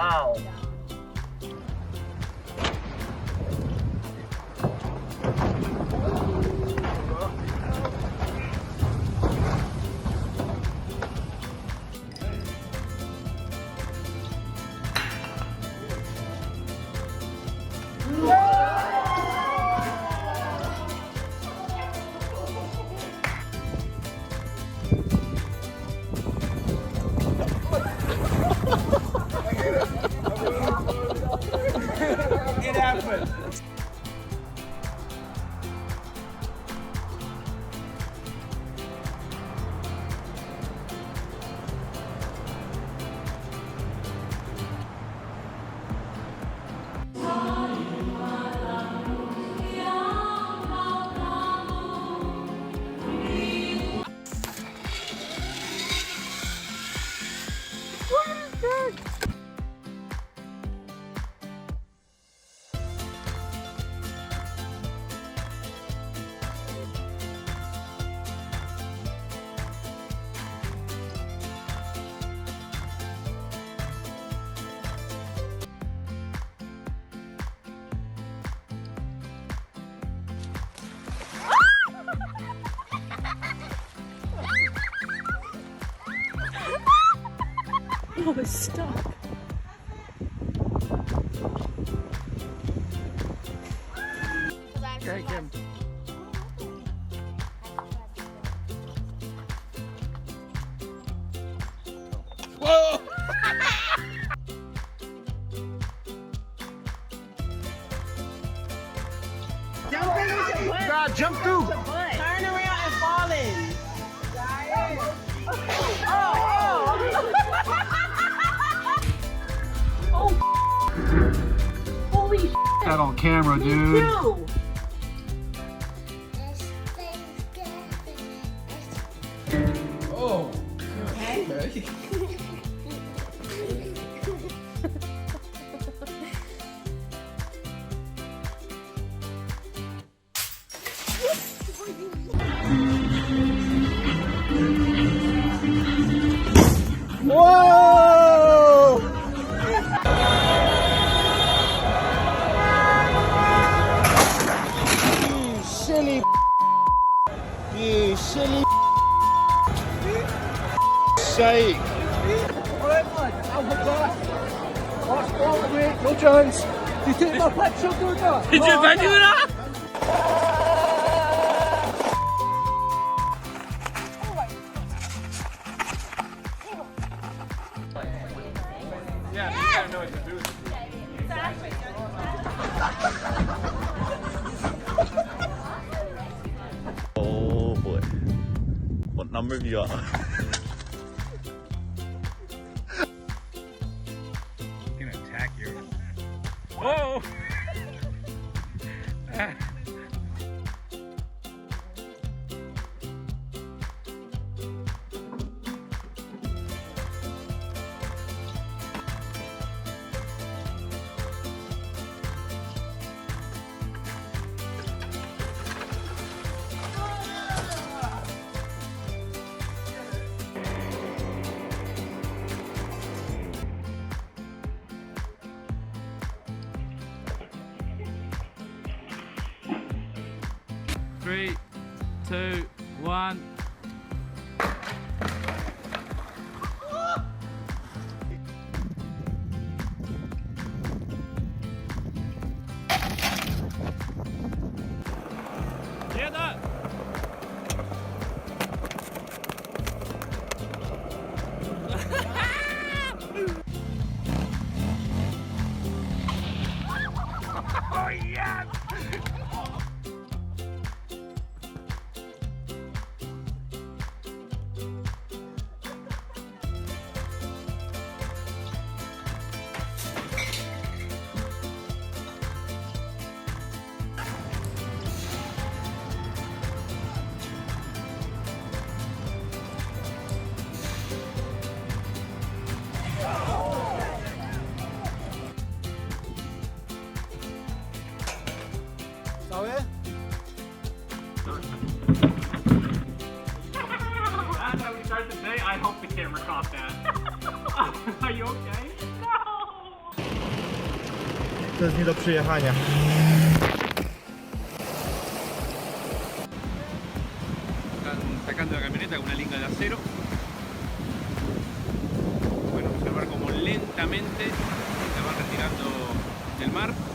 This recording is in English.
wow. It happened. Oh, it's stuck. Take him. Whoa! God, jump through. Turn around and fall in. Holy shit. That on camera, dude. Ew. Oh. Okay. Whoa! You silly. You silly. Sake. Alright, bud. I forgot. What's wrong with it? No chance. Do you think my petrol good enough? Did you value that? Yeah, you gotta know what to do with it. Oh boy. What number have you got? He's gonna attack you. Whoa! Three, two, one. Get up! Oh yeah! Oh yeah? That's how we start the day. I hope the camera caught that. Are you okay? No! to jest nie do przyjechania. Están sacando la camioneta con una linga de acero. Pueden observar como lentamente se va retirando del mar.